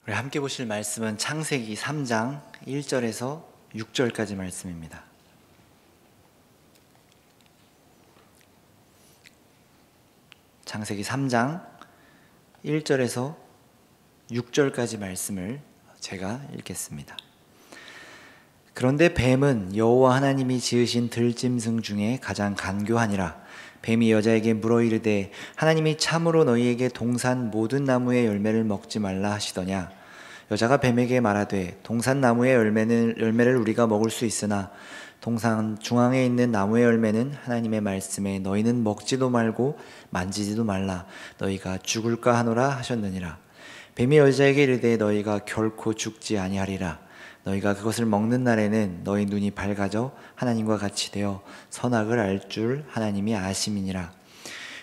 우리 함께 보실 말씀은 창세기 3장 1절에서 6절까지 말씀입니다. 창세기 3장 1절에서 6절까지 말씀을 제가 읽겠습니다. 그런데 뱀은 여호와 하나님이 지으신 들짐승 중에 가장 간교하니라. 뱀이 여자에게 물어 이르되 하나님이 참으로 너희에게 동산 모든 나무의 열매를 먹지 말라 하시더냐. 여자가 뱀에게 말하되 동산 나무의 열매를 우리가 먹을 수 있으나 동산 중앙에 있는 나무의 열매는 하나님의 말씀에 너희는 먹지도 말고 만지지도 말라 너희가 죽을까 하노라 하셨느니라. 뱀이 여자에게 이르되 너희가 결코 죽지 아니하리라. 너희가 그것을 먹는 날에는 너희 눈이 밝아져 하나님과 같이 되어 선악을 알 줄 하나님이 아심이니라.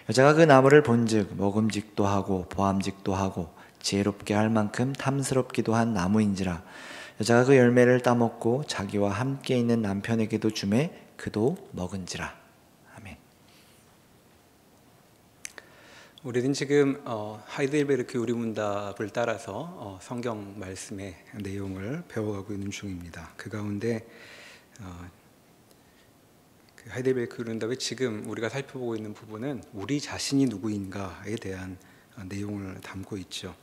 여자가 그 나무를 본즉 먹음직도 하고 보암직도 하고 지혜롭게 할 만큼 탐스럽기도 한 나무인지라. 여자가 그 열매를 따먹고 자기와 함께 있는 남편에게도 주매 그도 먹은지라. 아멘. 우리는 지금 하이델베르크 우리문답을 따라서 성경 말씀의 내용을 배워가고 있는 중입니다. 그 가운데 그 하이델베르크 우리문답의 지금 우리가 살펴보고 있는 부분은 우리 자신이 누구인가에 대한 내용을 담고 있죠.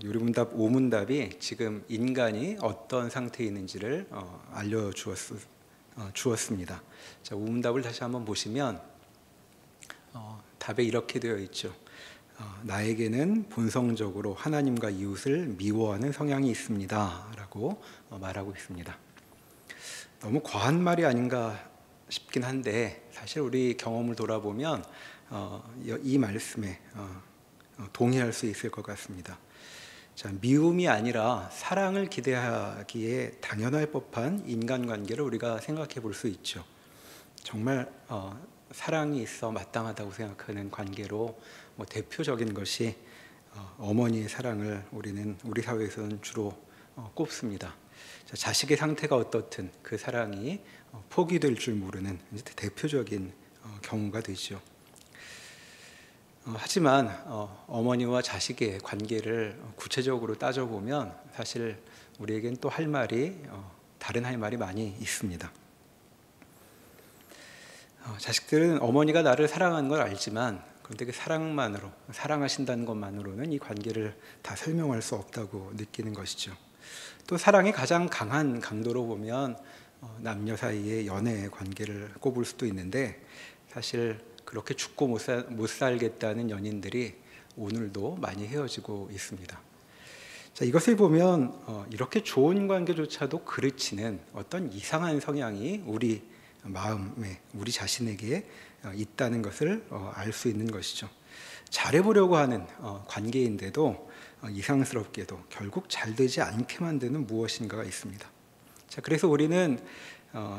우리문답 5문답이 지금 인간이 어떤 상태에 있는지를 알려주었습니다. 자, 5문답을 다시 한번 보시면 답에 이렇게 되어 있죠. 나에게는 본성적으로 하나님과 이웃을 미워하는 성향이 있습니다 라고 말하고 있습니다. 너무 과한 말이 아닌가 싶긴 한데 사실 우리 경험을 돌아보면 이 말씀에 동의할 수 있을 것 같습니다. 자, 미움이 아니라 사랑을 기대하기에 당연할 법한 인간관계를 우리가 생각해 볼 수 있죠. 정말 사랑이 있어 마땅하다고 생각하는 관계로 대표적인 것이 어머니의 사랑을 우리 사회에서는 주로 꼽습니다. 자, 자식의 상태가 어떻든 그 사랑이 포기될 줄 모르는 대표적인 경우가 되죠. 하지만 어머니와 자식의 관계를 구체적으로 따져보면 사실 우리에겐 또 다른 할 말이 많이 있습니다. 자식들은 어머니가 나를 사랑하는 걸 알지만 그런데 그 사랑하신다는 것만으로는 이 관계를 다 설명할 수 없다고 느끼는 것이죠. 또 사랑의 가장 강한 강도로 보면 남녀 사이의 연애 관계를 꼽을 수도 있는데 사실 그렇게 죽고 못 살겠다는 연인들이 오늘도 많이 헤어지고 있습니다. 자, 이것을 보면 이렇게 좋은 관계조차도 그르치는 어떤 이상한 성향이 우리 마음에 우리 자신에게 있다는 것을 알 수 있는 것이죠. 잘해보려고 하는 관계인데도 이상스럽게도 결국 잘 되지 않게 만드는 무엇인가가 있습니다. 자, 그래서 우리는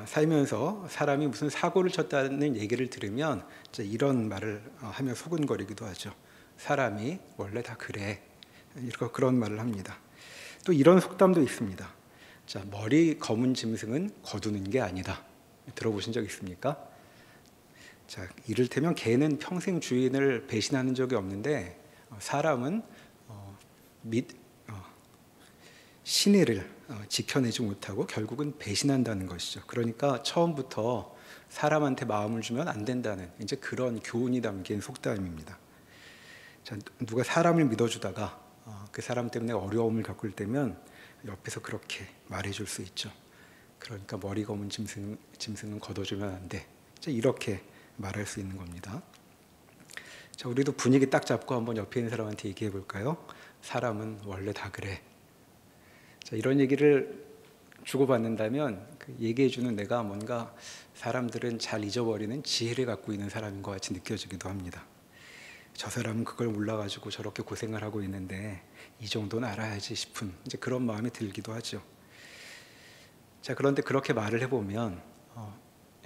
살면서 사람이 무슨 사고를 쳤다는 얘기를 들으면 이런 말을 하며 소근거리기도 하죠. 사람이 원래 다 그래. 그런 말을 합니다. 또 이런 속담도 있습니다. 자, 머리 검은 짐승은 거두는 게 아니다. 들어보신 적 있습니까? 자, 이를테면 개는 평생 주인을 배신하는 적이 없는데 사람은 신의를 지켜내지 못하고 결국은 배신한다는 것이죠. 그러니까 처음부터 사람한테 마음을 주면 안 된다는 이제 그런 교훈이 담긴 속담입니다. 자, 누가 사람을 믿어주다가 그 사람 때문에 어려움을 겪을 때면 옆에서 그렇게 말해줄 수 있죠. 그러니까 머리 검은 짐승은 걷어주면 안 돼. 이렇게 말할 수 있는 겁니다. 자, 우리도 분위기 딱 잡고 한번 옆에 있는 사람한테 얘기해 볼까요? 사람은 원래 다 그래. 자, 이런 얘기를 주고받는다면 얘기해 주는 내가 뭔가 사람들은 잘 잊어버리는 지혜를 갖고 있는 사람인 것 같이 느껴지기도 합니다. 저 사람은 그걸 몰라가지고 저렇게 고생을 하고 있는데 이 정도는 알아야지 싶은 이제 그런 마음이 들기도 하죠. 자, 그런데 그렇게 말을 해보면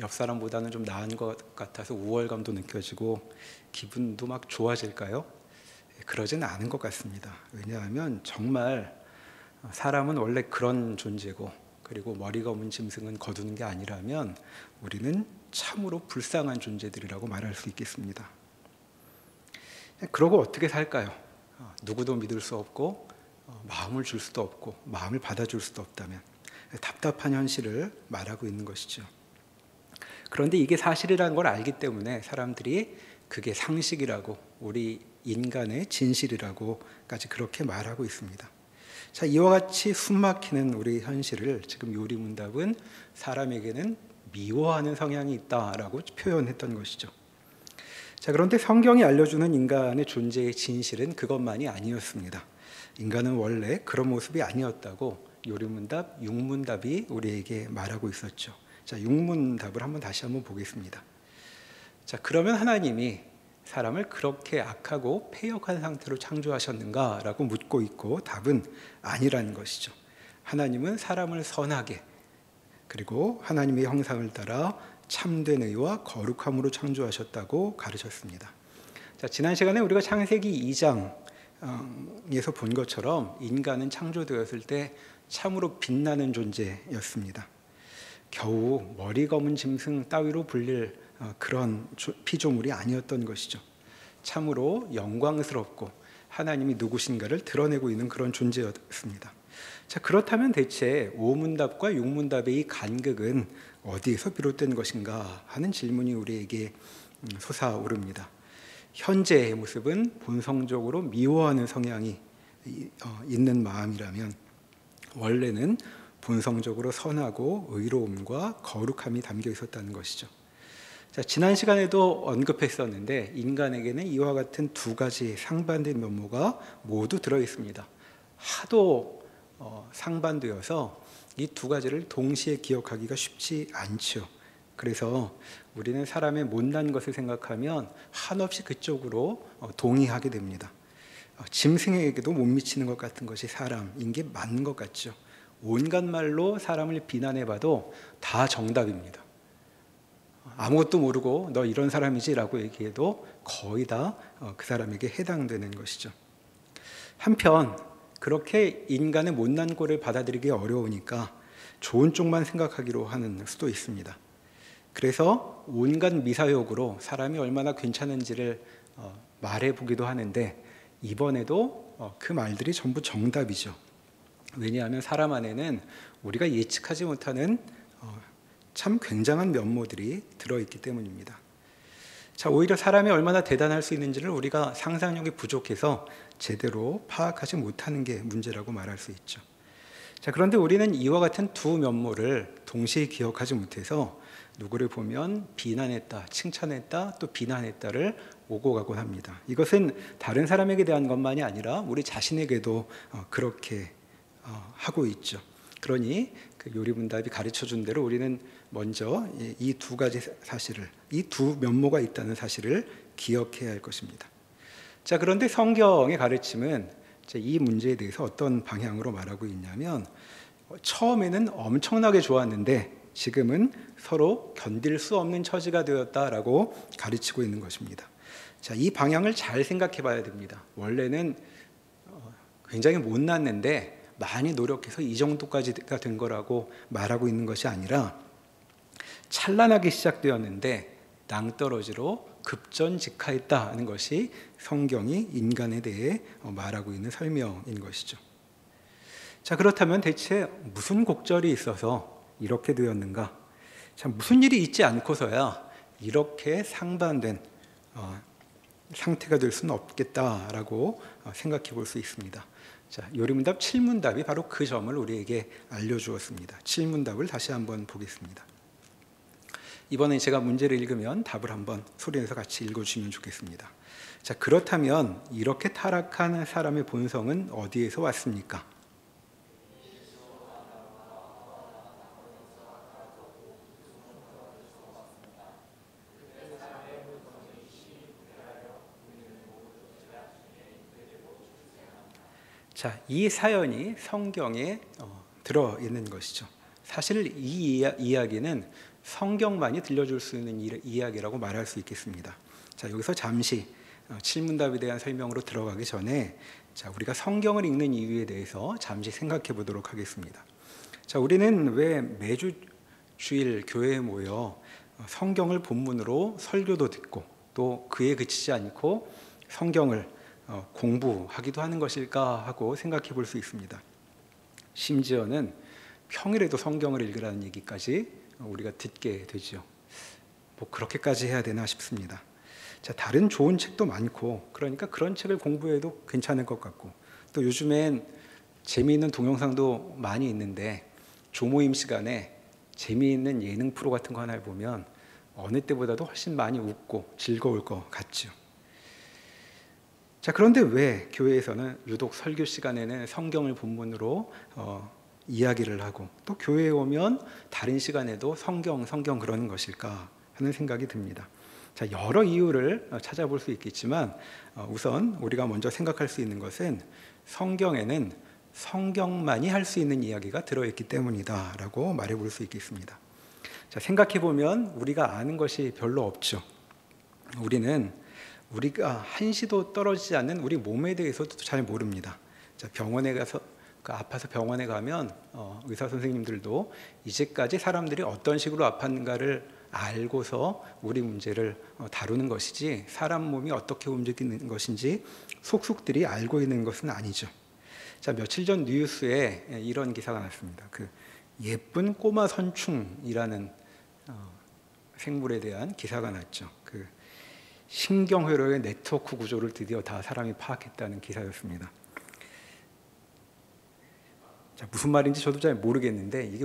옆 사람보다는 좀 나은 것 같아서 우월감도 느껴지고 기분도 막 좋아질까요? 그러지는 않은 것 같습니다. 왜냐하면 정말 사람은 원래 그런 존재고 그리고 머리 검은 짐승은 거두는 게 아니라면 우리는 참으로 불쌍한 존재들이라고 말할 수 있겠습니다. 그러고 어떻게 살까요? 누구도 믿을 수 없고 마음을 줄 수도 없고 마음을 받아줄 수도 없다면 답답한 현실을 말하고 있는 것이죠. 그런데 이게 사실이라는 걸 알기 때문에 사람들이 그게 상식이라고, 우리 인간의 진실이라고까지 그렇게 말하고 있습니다. 자, 이와 같이 숨막히는 우리 현실을 지금 요리문답은 사람에게는 미워하는 성향이 있다라고 표현했던 것이죠. 자, 그런데 성경이 알려주는 인간의 존재의 진실은 그것만이 아니었습니다. 인간은 원래 그런 모습이 아니었다고 요리문답, 육문답이 우리에게 말하고 있었죠. 자, 육문답을 다시 한번 보겠습니다. 자, 그러면 하나님이 사람을 그렇게 악하고 패역한 상태로 창조하셨는가라고 묻고 있고, 답은 아니라는 것이죠. 하나님은 사람을 선하게, 그리고 하나님의 형상을 따라 참된 의와 거룩함으로 창조하셨다고 가르쳤습니다. 자, 지난 시간에 우리가 창세기 2장에서 본 것처럼 인간은 창조되었을 때 참으로 빛나는 존재였습니다. 겨우 머리 검은 짐승 따위로 불릴 그런 피조물이 아니었던 것이죠. 참으로 영광스럽고 하나님이 누구신가를 드러내고 있는 그런 존재였습니다. 자, 그렇다면 대체 오문답과 육문답의 이 간극은 어디에서 비롯된 것인가 하는 질문이 우리에게 솟아오릅니다. 현재의 모습은 본성적으로 미워하는 성향이 있는 마음이라면, 원래는 본성적으로 선하고 의로움과 거룩함이 담겨 있었다는 것이죠. 자, 지난 시간에도 언급했었는데 인간에게는 이와 같은 두 가지 상반된 면모가 모두 들어 있습니다. 하도 상반되어서 이 두 가지를 동시에 기억하기가 쉽지 않죠. 그래서 우리는 사람의 못난 것을 생각하면 한없이 그쪽으로 동의하게 됩니다. 짐승에게도 못 미치는 것 같은 것이 사람인 게 맞는 것 같죠. 온갖 말로 사람을 비난해봐도 다 정답입니다. 아무것도 모르고 너 이런 사람이지 라고 얘기해도 거의 다 그 사람에게 해당되는 것이죠. 한편 그렇게 인간의 못난 꼴을 받아들이기 어려우니까 좋은 쪽만 생각하기로 하는 수도 있습니다. 그래서 온갖 미사역으로 사람이 얼마나 괜찮은지를 말해보기도 하는데, 이번에도 그 말들이 전부 정답이죠. 왜냐하면 사람 안에는 우리가 예측하지 못하는 참 굉장한 면모들이 들어있기 때문입니다. 자, 오히려 사람이 얼마나 대단할 수 있는지를 우리가 상상력이 부족해서 제대로 파악하지 못하는 게 문제라고 말할 수 있죠. 자, 그런데 우리는 이와 같은 두 면모를 동시에 기억하지 못해서 누구를 보면 비난했다, 칭찬했다, 또 비난했다를 오고 가곤 합니다. 이것은 다른 사람에게 대한 것만이 아니라 우리 자신에게도 그렇게 하고 있죠. 그러니 그 요리문답이 가르쳐준 대로 우리는 먼저 이 두 가지 사실을, 이 두 면모가 있다는 사실을 기억해야 할 것입니다. 자, 그런데 성경의 가르침은 이 문제에 대해서 어떤 방향으로 말하고 있냐면, 처음에는 엄청나게 좋았는데 지금은 서로 견딜 수 없는 처지가 되었다라고 가르치고 있는 것입니다. 자, 이 방향을 잘 생각해 봐야 됩니다. 원래는 굉장히 못났는데 많이 노력해서 이 정도까지가 된 거라고 말하고 있는 것이 아니라, 찬란하게 시작되었는데 낭떠러지로 급전직하했다는 것이 성경이 인간에 대해 말하고 있는 설명인 것이죠. 자, 그렇다면 대체 무슨 곡절이 있어서 이렇게 되었는가? 참, 무슨 일이 있지 않고서야 이렇게 상반된 상태가 될 수는 없겠다라고 생각해 볼 수 있습니다. 자, 요리문답 7문답이 바로 그 점을 우리에게 알려주었습니다. 7문답을 다시 한번 보겠습니다. 이번에 제가 문제를 읽으면 답을 한번 소리내서 같이 읽어주시면 좋겠습니다. 자, 그렇다면 이렇게 타락한 사람의 본성은 어디에서 왔습니까? 자, 이 사연이 성경에 들어있는 것이죠. 사실 이 이야기는 성경만이 들려줄 수 있는 이야기라고 말할 수 있겠습니다. 자, 여기서 잠시 7문답에 대한 설명으로 들어가기 전에 우리가 성경을 읽는 이유에 대해서 잠시 생각해 보도록 하겠습니다. 자, 우리는 왜 매주 주일 교회에 모여 성경을 본문으로 설교도 듣고 또 그에 그치지 않고 성경을 공부하기도 하는 것일까 하고 생각해 볼 수 있습니다. 심지어는 평일에도 성경을 읽으라는 얘기까지 우리가 듣게 되죠. 뭐 그렇게까지 해야 되나 싶습니다. 자, 다른 좋은 책도 많고 그러니까 그런 책을 공부해도 괜찮을 것 같고, 또 요즘엔 재미있는 동영상도 많이 있는데 조모임 시간에 재미있는 예능 프로 같은 거 하나를 보면 어느 때보다도 훨씬 많이 웃고 즐거울 것 같죠. 자, 그런데 왜 교회에서는 유독 설교 시간에는 성경을 본문으로 이야기를 하고 또 교회에 오면 다른 시간에도 성경 그러는 것일까 하는 생각이 듭니다. 자, 여러 이유를 찾아볼 수 있겠지만 우선 우리가 먼저 생각할 수 있는 것은 성경에는 성경만이 할 수 있는 이야기가 들어있기 때문이다 라고 말해볼 수 있겠습니다. 자, 생각해보면 우리가 아는 것이 별로 없죠. 우리가 한시도 떨어지지 않는 우리 몸에 대해서도 잘 모릅니다. 자, 병원에 가서 아파서 병원에 가면 의사 선생님들도 이제까지 사람들이 어떤 식으로 아팠는가를 알고서 우리 문제를 다루는 것이지 사람 몸이 어떻게 움직이는 것인지 속속들이 알고 있는 것은 아니죠. 자, 며칠 전 뉴스에 이런 기사가 났습니다. 그 예쁜 꼬마 선충이라는 생물에 대한 기사가 났죠. 그 신경회로의 네트워크 구조를 드디어 다 사람이 파악했다는 기사였습니다. 자, 무슨 말인지 저도 잘 모르겠는데 이게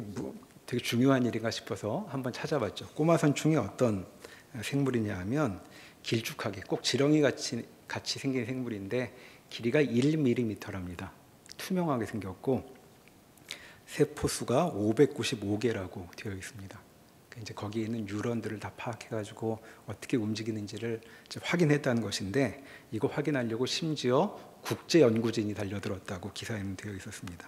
되게 중요한 일인가 싶어서 한번 찾아봤죠. 꼬마 선충이 어떤 생물이냐 하면 길쭉하게 꼭 지렁이 같이 생긴 생물인데 길이가 1mm랍니다. 투명하게 생겼고 세포수가 595개라고 되어 있습니다. 이제 거기에 있는 뉴런들을 다 파악해가지고 어떻게 움직이는지를 확인했다는 것인데, 이거 확인하려고 심지어 국제연구진이 달려들었다고 기사에는 되어 있었습니다.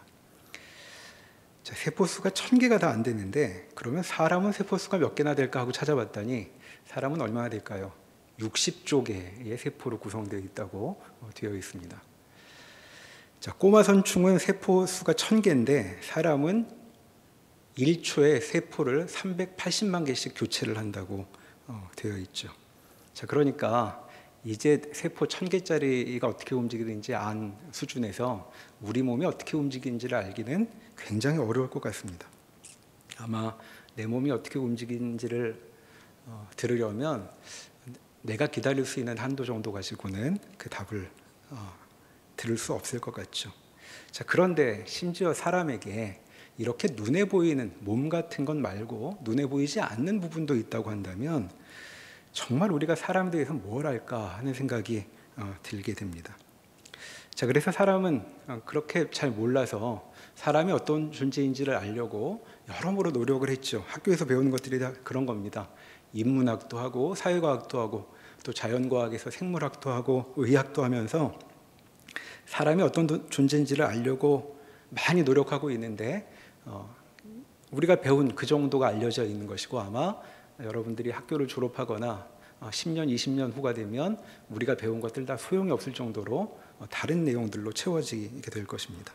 자, 세포수가 1000개가 다 안 되는데 그러면 사람은 세포수가 몇 개나 될까 하고 찾아봤더니 사람은 얼마나 될까요? 60조 개의 세포로 구성되어 있다고 되어 있습니다. 자, 꼬마 선충은 세포수가 1000개인데 사람은 1초에 세포를 380만 개씩 교체를 한다고 되어 있죠. 자, 그러니까 이제 세포 1000개짜리가 어떻게 움직이는지 안 수준에서 우리 몸이 어떻게 움직이는지를 알기는 굉장히 어려울 것 같습니다. 아마 내 몸이 어떻게 움직이는지를 들으려면 내가 기다릴 수 있는 한도 정도 가지고는 그 답을 들을 수 없을 것 같죠. 자, 그런데 심지어 사람에게 이렇게 눈에 보이는 몸 같은 건 말고 눈에 보이지 않는 부분도 있다고 한다면 정말 우리가 사람에 대해서 뭘 할까 하는 생각이 들게 됩니다. 자, 그래서 사람은 그렇게 잘 몰라서 사람이 어떤 존재인지를 알려고 여러모로 노력을 했죠. 학교에서 배우는 것들이 다 그런 겁니다. 인문학도 하고 사회과학도 하고 또 자연과학에서 생물학도 하고 의학도 하면서 사람이 어떤 존재인지를 알려고 많이 노력하고 있는데 우리가 배운 그 정도가 알려져 있는 것이고, 아마 여러분들이 학교를 졸업하거나 10년, 20년 후가 되면 우리가 배운 것들 다 소용이 없을 정도로 다른 내용들로 채워지게 될 것입니다.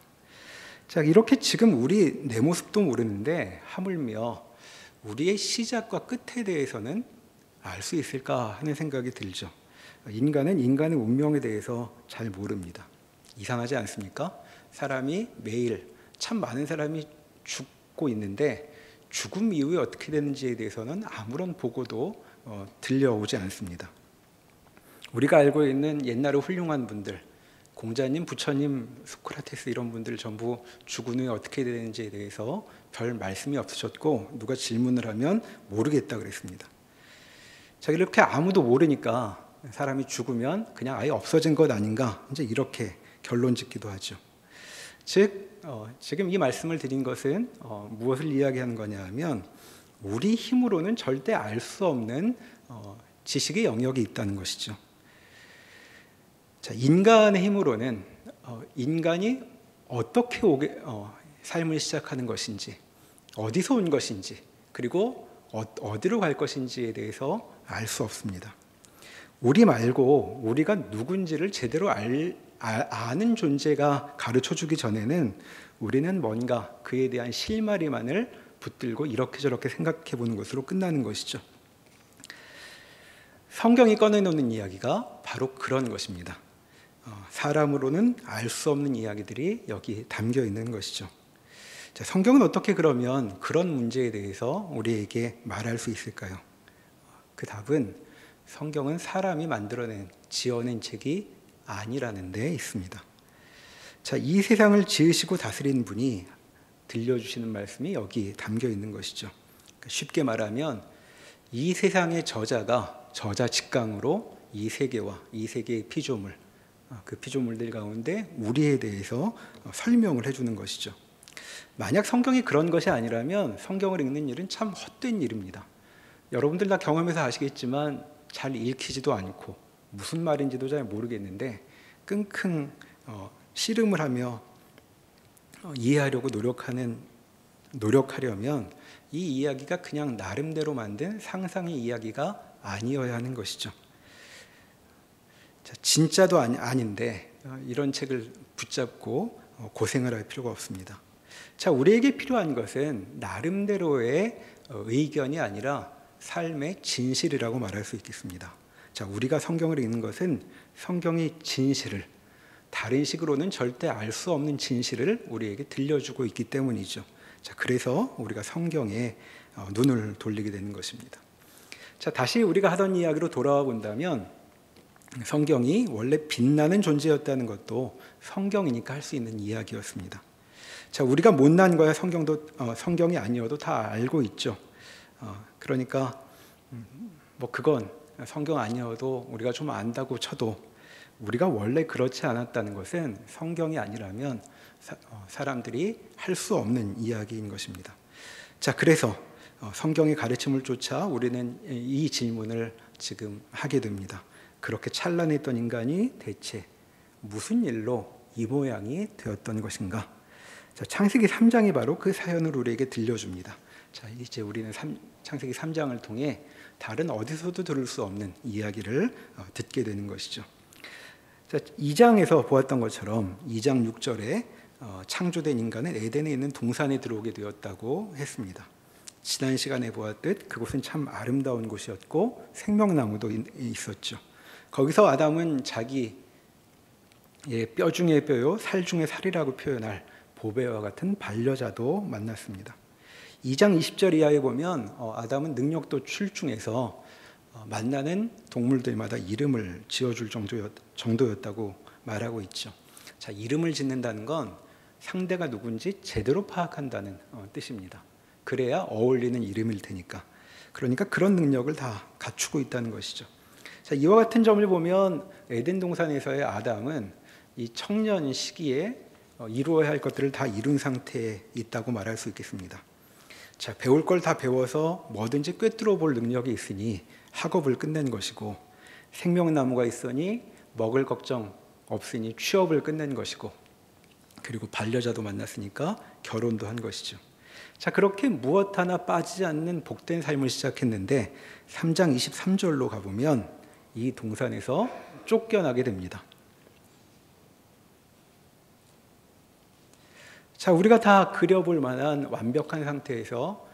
자, 이렇게 지금 우리 내 모습도 모르는데 하물며 우리의 시작과 끝에 대해서는 알 수 있을까 하는 생각이 들죠. 인간은 인간의 운명에 대해서 잘 모릅니다. 이상하지 않습니까? 사람이 매일 참 많은 사람이 죽고 있는데 죽음 이후에 어떻게 되는지에 대해서는 아무런 보고도 들려오지 않습니다. 우리가 알고 있는 옛날에 훌륭한 분들, 공자님, 부처님, 소크라테스 이런 분들 전부 죽은 후에 어떻게 되는지에 대해서 별 말씀이 없으셨고 누가 질문을 하면 모르겠다 그랬습니다. 자, 이렇게 아무도 모르니까 사람이 죽으면 그냥 아예 없어진 것 아닌가, 이제 이렇게 결론 짓기도 하죠. 즉 지금 이 말씀을 드린 것은 무엇을 이야기하는 거냐 하면 우리 힘으로는 절대 알 수 없는 지식의 영역이 있다는 것이죠. 자, 인간의 힘으로는 인간이 어떻게 삶을 시작하는 것인지, 어디서 온 것인지, 그리고 어디로 갈 것인지에 대해서 알 수 없습니다. 우리 말고 우리가 누군지를 제대로 아는 존재가 가르쳐주기 전에는 우리는 뭔가 그에 대한 실마리만을 붙들고 이렇게 저렇게 생각해 보는 것으로 끝나는 것이죠. 성경이 꺼내놓는 이야기가 바로 그런 것입니다. 사람으로는 알 수 없는 이야기들이 여기 담겨 있는 것이죠. 자, 성경은 어떻게 그러면 그런 문제에 대해서 우리에게 말할 수 있을까요? 그 답은 성경은 사람이 만들어낸, 지어낸 책이 아니라는 데 있습니다. 자, 이 세상을 지으시고 다스리는 분이 들려주시는 말씀이 여기 담겨 있는 것이죠. 그러니까 쉽게 말하면 이 세상의 저자가 저자 직강으로 이 세계와 이 세계의 피조물, 그 피조물들 가운데 우리에 대해서 설명을 해주는 것이죠. 만약 성경이 그런 것이 아니라면 성경을 읽는 일은 참 헛된 일입니다. 여러분들 다 경험해서 아시겠지만 잘 읽히지도 않고 무슨 말인지도 잘 모르겠는데 끙끙 씨름을 하며 이해하려고 노력하려면 이 이야기가 그냥 나름대로 만든 상상의 이야기가 아니어야 하는 것이죠. 자, 진짜도 아닌데 이런 책을 붙잡고 고생을 할 필요가 없습니다. 자, 우리에게 필요한 것은 나름대로의 의견이 아니라 삶의 진실이라고 말할 수 있겠습니다. 자, 우리가 성경을 읽는 것은 성경의 진실을, 다른 식으로는 절대 알 수 없는 진실을 우리에게 들려주고 있기 때문이죠. 자, 그래서 우리가 성경에 눈을 돌리게 되는 것입니다. 자, 다시 우리가 하던 이야기로 돌아와 본다면 성경이 원래 빛나는 존재였다는 것도 성경이니까 할 수 있는 이야기였습니다. 자, 우리가 못난 거야 성경이 아니어도 다 알고 있죠. 그러니까 뭐 그건 성경 아니어도 우리가 좀 안다고 쳐도 우리가 원래 그렇지 않았다는 것은 성경이 아니라면 사람들이 할 수 없는 이야기인 것입니다. 자, 그래서 성경의 가르침을 쫓아 우리는 이 질문을 지금 하게 됩니다. 그렇게 찬란했던 인간이 대체 무슨 일로 이 모양이 되었던 것인가? 자, 창세기 3장이 바로 그 사연을 우리에게 들려줍니다. 자, 이제 우리는 창세기 3장을 통해 다른 어디서도 들을 수 없는 이야기를 듣게 되는 것이죠. 자, 2장에서 보았던 것처럼 2장 6절에 창조된 인간은 에덴에 있는 동산에 들어오게 되었다고 했습니다. 지난 시간에 보았듯 그곳은 참 아름다운 곳이었고 생명나무도 있었죠. 거기서 아담은 자기 뼈 중에 뼈요 살 중에 살이라고 표현할 보배와 같은 반려자도 만났습니다. 2장 20절 이하에 보면 아담은 능력도 출중해서 만나는 동물들마다 이름을 지어줄 정도였다고 말하고 있죠. 자, 이름을 짓는다는 건 상대가 누군지 제대로 파악한다는 뜻입니다. 그래야 어울리는 이름일 테니까. 그러니까 그런 능력을 다 갖추고 있다는 것이죠. 자, 이와 같은 점을 보면 에덴 동산에서의 아담은 이 청년 시기에 이루어야 할 것들을 다 이룬 상태에 있다고 말할 수 있겠습니다. 자, 배울 걸 다 배워서 뭐든지 꿰뚫어 볼 능력이 있으니 학업을 끝낸 것이고, 생명나무가 있으니 먹을 걱정 없으니 취업을 끝낸 것이고, 그리고 반려자도 만났으니까 결혼도 한 것이죠. 자, 그렇게 무엇 하나 빠지지 않는 복된 삶을 시작했는데 3장 23절로 가보면 이 동산에서 쫓겨나게 됩니다. 자, 우리가 다 그려볼 만한 완벽한 상태에서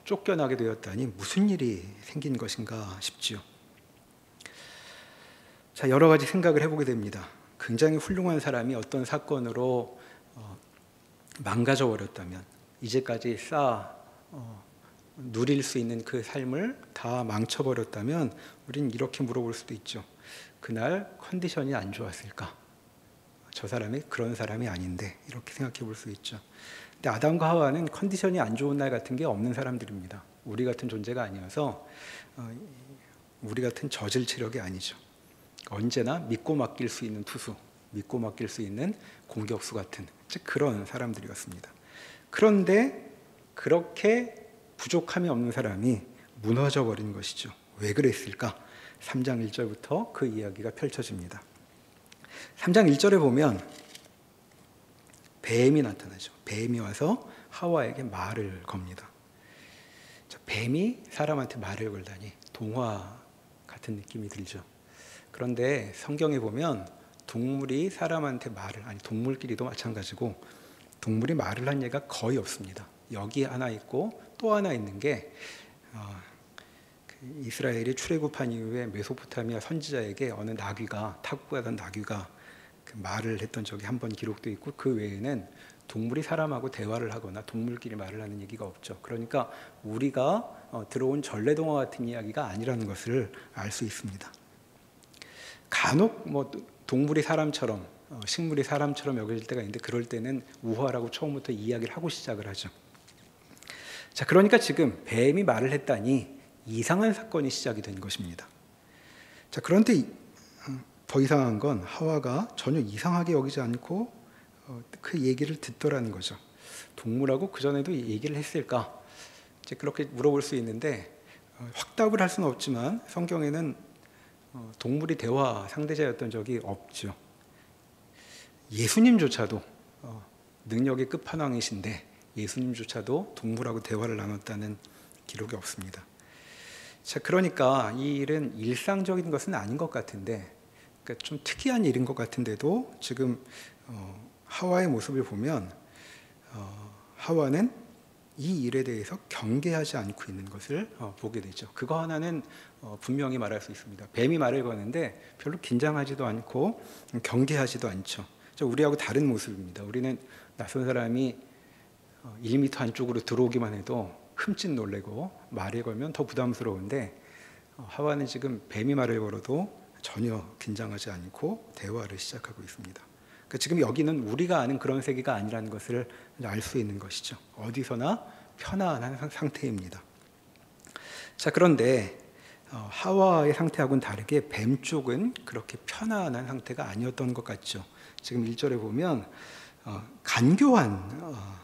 쫓겨나게 되었다니 무슨 일이 생긴 것인가 싶지요. 자, 여러 가지 생각을 해보게 됩니다. 굉장히 훌륭한 사람이 어떤 사건으로 망가져 버렸다면, 이제까지 누릴 수 있는 그 삶을 다 망쳐버렸다면 우리는 이렇게 물어볼 수도 있죠. 그날 컨디션이 안 좋았을까? 저 사람이 그런 사람이 아닌데, 이렇게 생각해 볼 수 있죠. 근데 아담과 하와는 컨디션이 안 좋은 날 같은 게 없는 사람들입니다. 우리 같은 존재가 아니어서 우리 같은 저질 체력이 아니죠. 언제나 믿고 맡길 수 있는 투수, 믿고 맡길 수 있는 공격수 같은 즉 그런 사람들이었습니다. 그런데 그렇게 부족함이 없는 사람이 무너져 버린 것이죠. 왜 그랬을까? 3장 1절부터 그 이야기가 펼쳐집니다. 3장 1절에 보면 뱀이 나타나죠. 뱀이 와서 하와에게 말을 겁니다. 뱀이 사람한테 말을 걸다니 동화 같은 느낌이 들죠. 그런데 성경에 보면 동물이 사람한테 동물끼리도 마찬가지고 동물이 말을 한 예가 거의 없습니다. 여기 하나 있고 또 하나 있는 게 이스라엘이 출애굽한 이후에 메소포타미아 선지자에게 어느 나귀가 타고 가던 나귀가 그 말을 했던 적이 한 번 기록되어 있고, 그 외에는 동물이 사람하고 대화를 하거나 동물끼리 말을 하는 얘기가 없죠. 그러니까 우리가 들어온 전래동화 같은 이야기가 아니라는 것을 알 수 있습니다. 간혹 뭐 동물이 사람처럼 식물이 사람처럼 여겨질 때가 있는데, 그럴 때는 우화라고 처음부터 이야기를 하고 시작을 하죠. 자, 그러니까 지금 뱀이 말을 했다니 이상한 사건이 시작이 된 것입니다. 자, 그런데 더 이상한 건 하와가 전혀 이상하게 여기지 않고 그 얘기를 듣더라는 거죠. 동물하고 그전에도 얘기를 했을까? 이제 그렇게 물어볼 수 있는데 확답을 할 수는 없지만 성경에는 동물이 대화 상대자였던 적이 없죠. 예수님조차도 능력의 끝판왕이신데 예수님조차도 동물하고 대화를 나눴다는 기록이 없습니다. 자, 그러니까 이 일은 일상적인 것은 아닌 것 같은데, 그러니까 좀 특이한 일인 것 같은데도 지금 하와의 모습을 보면 하와는 이 일에 대해서 경계하지 않고 있는 것을 보게 되죠. 그거 하나는 분명히 말할 수 있습니다. 뱀이 말을 거는데 별로 긴장하지도 않고 경계하지도 않죠. 우리하고 다른 모습입니다. 우리는 낯선 사람이 1m 안쪽으로 들어오기만 해도 흠칫 놀래고 말을 걸면 더 부담스러운데, 하와는 지금 뱀이 말을 걸어도 전혀 긴장하지 않고 대화를 시작하고 있습니다. 그러니까 지금 여기는 우리가 아는 그런 세계가 아니라는 것을 알 수 있는 것이죠. 어디서나 편안한 상태입니다. 자, 그런데 하와의 상태하고는 다르게 뱀 쪽은 그렇게 편안한 상태가 아니었던 것 같죠. 지금 1절에 보면 간교한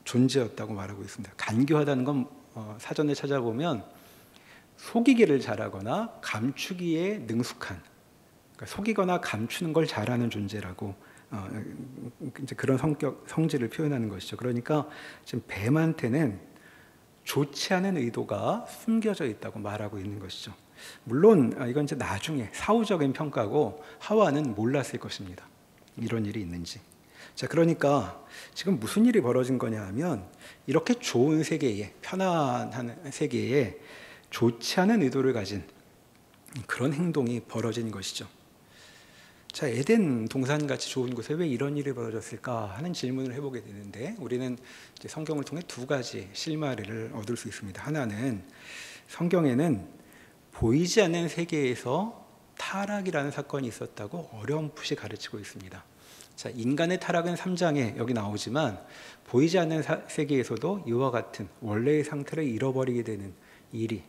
존재였다고 말하고 있습니다. 간교하다는 건 사전에 찾아보면 속이기를 잘하거나 감추기에 능숙한, 그러니까 속이거나 감추는 걸 잘하는 존재라고 이제 그런 성질을 표현하는 것이죠. 그러니까 지금 뱀한테는 좋지 않은 의도가 숨겨져 있다고 말하고 있는 것이죠. 물론 이건 이제 나중에 사후적인 평가고 하와는 몰랐을 것입니다. 이런 일이 있는지. 자, 그러니까 지금 무슨 일이 벌어진 거냐 하면, 이렇게 좋은 세계에, 편안한 세계에 좋지 않은 의도를 가진 그런 행동이 벌어진 것이죠. 자, 에덴 동산같이 좋은 곳에 왜 이런 일이 벌어졌을까 하는 질문을 해보게 되는데, 우리는 이제 성경을 통해 두 가지 실마리를 얻을 수 있습니다. 하나는 성경에는 보이지 않는 세계에서 타락이라는 사건이 있었다고 어렴풋이 가르치고 있습니다. 자, 인간의 타락은 3장에 여기 나오지만 보이지 않는 세계에서도 이와 같은 원래의 상태를 잃어버리게 되는 일이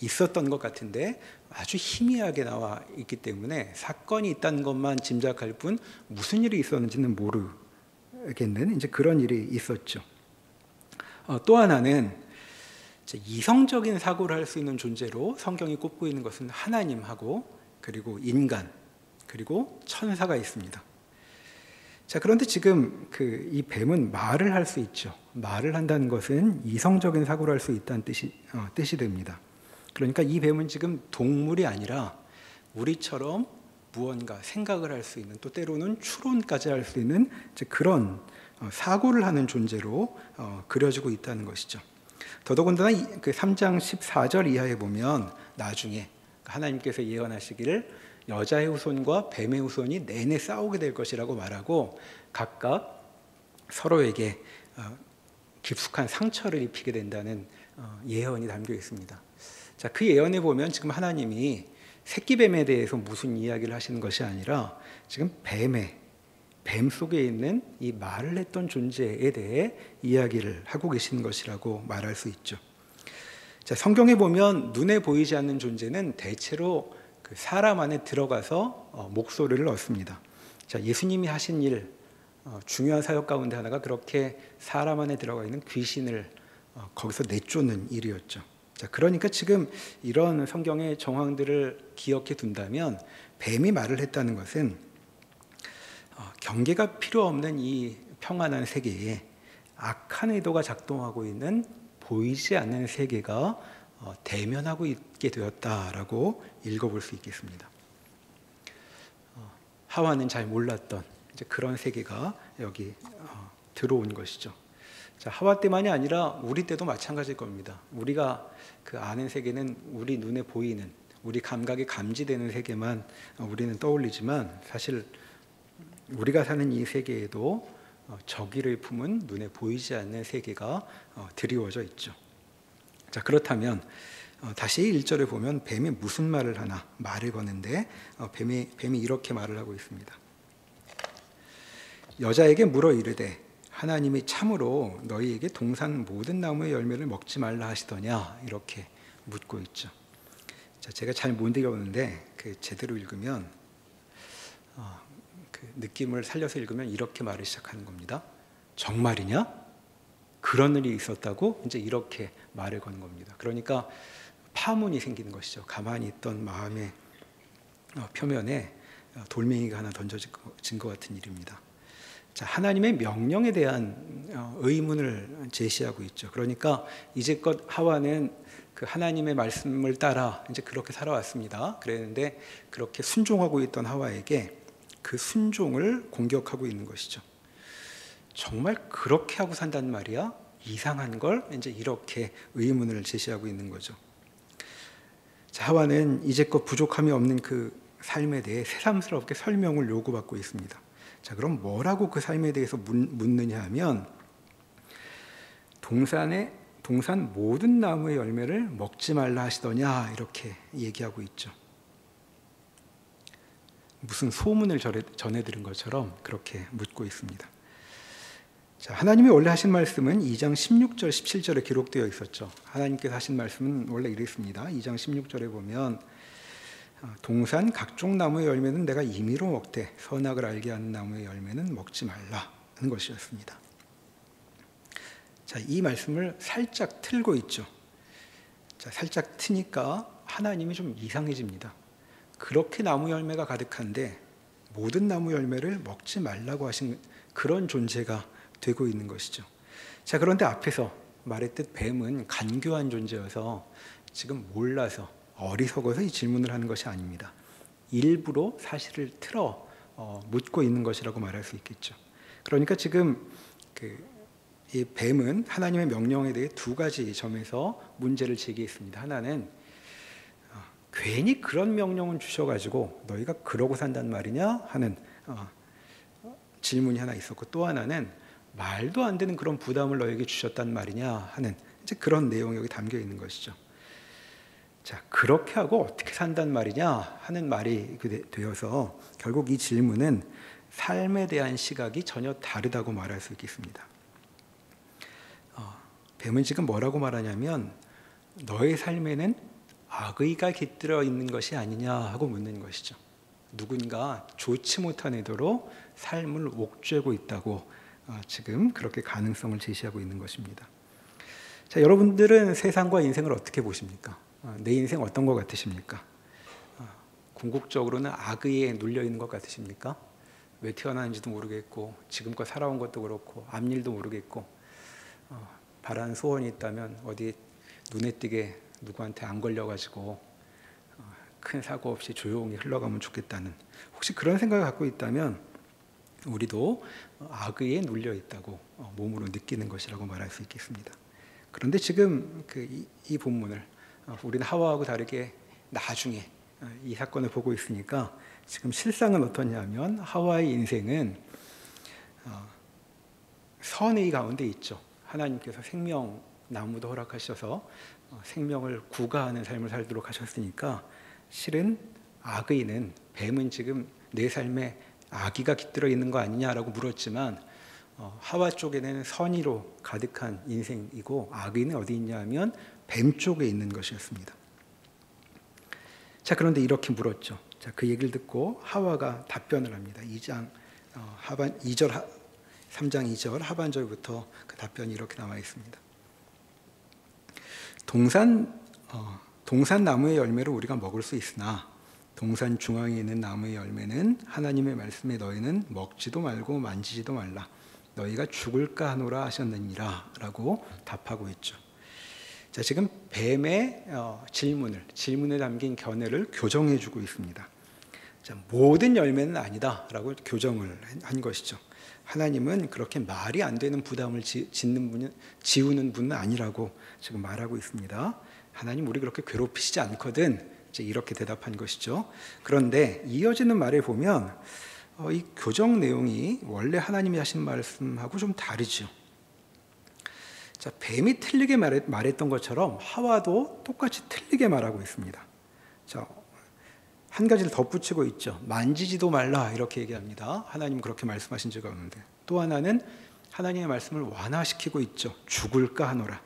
있었던 것 같은데, 아주 희미하게 나와 있기 때문에 사건이 있다는 것만 짐작할 뿐 무슨 일이 있었는지는 모르겠는 이제 그런 일이 있었죠. 또 하나는 이성적인 사고를 할 수 있는 존재로 성경이 꼽고 있는 것은 하나님하고 그리고 인간 그리고 천사가 있습니다. 자, 그런데 지금 이 뱀은 말을 할 수 있죠. 말을 한다는 것은 이성적인 사고를 할 수 있다는 뜻이 됩니다. 그러니까 이 뱀은 지금 동물이 아니라 우리처럼 무언가 생각을 할 수 있는, 또 때로는 추론까지 할 수 있는 그런 사고를 하는 존재로 그려지고 있다는 것이죠. 더더군다나 그 3장 14절 이하에 보면 나중에 하나님께서 예언하시기를 여자의 후손과 뱀의 후손이 내내 싸우게 될 것이라고 말하고 각각 서로에게 깊숙한 상처를 입히게 된다는 예언이 담겨 있습니다. 자, 그 예언에 보면 지금 하나님이 새끼뱀에 대해서 무슨 이야기를 하시는 것이 아니라 지금 뱀 속에 있는 이 말을 했던 존재에 대해 이야기를 하고 계시는 것이라고 말할 수 있죠. 자, 성경에 보면 눈에 보이지 않는 존재는 대체로 그 사람 안에 들어가서 목소리를 얻습니다. 자, 예수님이 하신 일, 중요한 사역 가운데 하나가 그렇게 사람 안에 들어가 있는 귀신을 거기서 내쫓는 일이었죠. 자, 그러니까 지금 이런 성경의 정황들을 기억해 둔다면 뱀이 말을 했다는 것은 경계가 필요 없는 이 평안한 세계에 악한 의도가 작동하고 있는 보이지 않는 세계가 대면하고 있게 되었다라고 읽어볼 수 있겠습니다. 하와는 잘 몰랐던 이제 그런 세계가 여기 들어온 것이죠. 자, 하와 때만이 아니라 우리 때도 마찬가지일 겁니다. 우리가 그 아는 세계는 우리 눈에 보이는 우리 감각이 감지되는 세계만 우리는 떠올리지만 사실 우리가 사는 이 세계에도 저기를 품은 눈에 보이지 않는 세계가 드리워져 있죠. 자, 그렇다면 다시 1절에 보면 뱀이 무슨 말을 하나 말을 거는데 뱀이 이렇게 말을 하고 있습니다. 여자에게 물어 이르되 하나님이 참으로 너희에게 동산 모든 나무의 열매를 먹지 말라 하시더냐 이렇게 묻고 있죠. 자, 제가 잘 못 읽어보는데 제대로 읽으면 그 느낌을 살려서 읽으면 이렇게 말을 시작하는 겁니다. 정말이냐? 그런 일이 있었다고? 이제 이렇게 말을 거는 겁니다. 그러니까 파문이 생기는 것이죠. 가만히 있던 마음의 표면에 돌멩이가 하나 던져진 것 같은 일입니다. 자, 하나님의 명령에 대한 의문을 제시하고 있죠. 그러니까 이제껏 하와는 그 하나님의 말씀을 따라 이제 그렇게 살아왔습니다. 그랬는데 그렇게 순종하고 있던 하와에게 그 순종을 공격하고 있는 것이죠. 정말 그렇게 하고 산단 말이야? 이상한 걸 이제 이렇게 의문을 제시하고 있는 거죠. 자, 하와는 이제껏 부족함이 없는 그 삶에 대해 새삼스럽게 설명을 요구받고 있습니다. 자, 그럼 뭐라고 그 삶에 대해서 묻느냐 하면 동산 모든 나무의 열매를 먹지 말라 하시더냐 이렇게 얘기하고 있죠. 무슨 소문을 전해 들은 것처럼 그렇게 묻고 있습니다. 자, 하나님이 원래 하신 말씀은 2장 16절 17절에 기록되어 있었죠. 하나님께서 하신 말씀은 원래 이랬습니다. 2장 16절에 보면 동산 각종 나무의 열매는 내가 임의로 먹되 선악을 알게 하는 나무의 열매는 먹지 말라 하는 것이었습니다. 자, 이 말씀을 살짝 틀고 있죠. 자, 살짝 트니까 하나님이 좀 이상해집니다. 그렇게 나무 열매가 가득한데 모든 나무 열매를 먹지 말라고 하신 그런 존재가 되고 있는 것이죠. 자, 그런데 앞에서 말했듯 뱀은 간교한 존재여서 지금 몰라서 어리석어서 이 질문을 하는 것이 아닙니다. 일부러 사실을 틀어 묻고 있는 것이라고 말할 수 있겠죠. 그러니까 지금 이 뱀은 하나님의 명령에 대해 두 가지 점에서 문제를 제기했습니다. 하나는 괜히 그런 명령은 주셔가지고 너희가 그러고 산단 말이냐 하는 질문이 하나 있었고, 또 하나는 말도 안 되는 그런 부담을 너에게 주셨단 말이냐 하는 이제 그런 내용이 여기 담겨 있는 것이죠. 자, 그렇게 하고 어떻게 산단 말이냐 하는 말이 되어서 결국 이 질문은 삶에 대한 시각이 전혀 다르다고 말할 수 있겠습니다. 뱀은 지금 뭐라고 말하냐면 너의 삶에는 악의가 깃들어 있는 것이 아니냐 하고 묻는 것이죠. 누군가 좋지 못한 의도로 삶을 옥죄고 있다고 지금 그렇게 가능성을 제시하고 있는 것입니다. 자, 여러분들은 세상과 인생을 어떻게 보십니까? 내 인생 어떤 것 같으십니까? 궁극적으로는 악의에 눌려 있는 것 같으십니까? 왜 태어났는지도 모르겠고 지금껏 살아온 것도 그렇고 앞일도 모르겠고 바라는 소원이 있다면 어디 눈에 띄게 누구한테 안 걸려가지고 큰 사고 없이 조용히 흘러가면 좋겠다는, 혹시 그런 생각을 갖고 있다면 우리도 악의에 눌려 있다고 몸으로 느끼는 것이라고 말할 수 있겠습니다. 그런데 지금 이 본문을 우리는 하와하고 다르게 나중에 이 사건을 보고 있으니까 지금 실상은 어떠냐면 하와의 인생은 선의 가운데 있죠. 하나님께서 생명 나무도 허락하셔서 생명을 구가하는 삶을 살도록 하셨으니까 실은 악의는, 뱀은 지금 내 삶에 악의가 깃들어 있는 거 아니냐라고 물었지만 하와 쪽에는 선의로 가득한 인생이고 악의는 어디 있냐 하면 뱀 쪽에 있는 것이었습니다. 자, 그런데 이렇게 물었죠. 자, 그 얘기를 듣고 하와가 답변을 합니다. 3장 2절 하반절부터 그 답변이 이렇게 나와 있습니다. 동산 나무의 열매를 우리가 먹을 수 있으나 동산 중앙에 있는 나무의 열매는 하나님의 말씀에 너희는 먹지도 말고 만지지도 말라. 너희가 죽을까 하노라 하셨느니라 라고 답하고 있죠. 자, 지금 뱀의 질문에 담긴 견해를 교정해 주고 있습니다. 자, 모든 열매는 아니다 라고 교정을 한 것이죠. 하나님은 그렇게 말이 안 되는 부담을 지우는 분은 아니라고 지금 말하고 있습니다. 하나님 우리 그렇게 괴롭히시지 않거든 이제 이렇게 대답한 것이죠. 그런데 이어지는 말에 보면 이 교정 내용이 원래 하나님이 하신 말씀하고 좀 다르죠. 자, 뱀이 틀리게 말했던 것처럼 하와도 똑같이 틀리게 말하고 있습니다. 자, 한 가지를 덧붙이고 있죠. 만지지도 말라 이렇게 얘기합니다. 하나님 그렇게 말씀하신 적이 없는데. 또 하나는 하나님의 말씀을 완화시키고 있죠. 죽을까 하노라.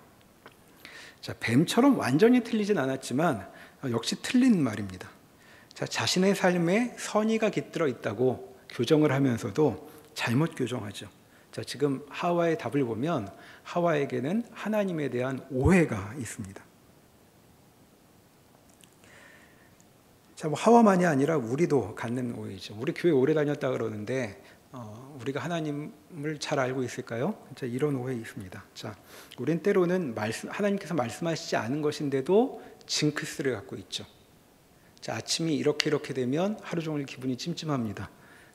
자, 뱀처럼 완전히 틀리진 않았지만 역시 틀린 말입니다. 자, 자신의 삶에 선의가 깃들어 있다고 교정을 하면서도 잘못 교정하죠. 자, 지금 하와의 답을 보면 하와에게는 하나님에 대한 오해가 있습니다. 자, 뭐 하와만이 아니라 우리도 갖는 오해이죠. 우리 교회 오래 다녔다 그러는데 우리가 하나님을 잘 알고 있을까요? 자, 이런 오해 있습니다. 자, 우린 때로는 하나님께서 말씀하시지 않은 것인데도 징크스를 갖고 있죠. 자, 아침이 이렇게 되면 하루 종일 기분이 찜찜합니다.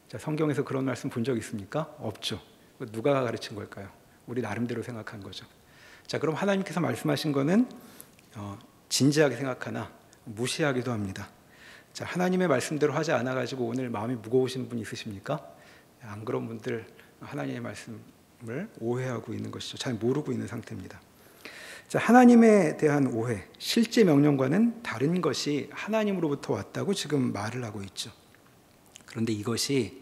자, 성경에서 그런 말씀 본 적 있습니까? 없죠. 누가 가르친 걸까요? 우리 나름대로 생각한 거죠. 자, 그럼 하나님께서 말씀하신 거는 진지하게 생각하나 무시하기도 합니다. 자, 하나님의 말씀대로 하지 않아가지고 오늘 마음이 무거우신 분 있으십니까? 안 그런 분들 하나님의 말씀을 오해하고 있는 것이죠. 잘 모르고 있는 상태입니다. 자, 하나님에 대한 오해, 실제 명령과는 다른 것이 하나님으로부터 왔다고 지금 말을 하고 있죠. 그런데 이것이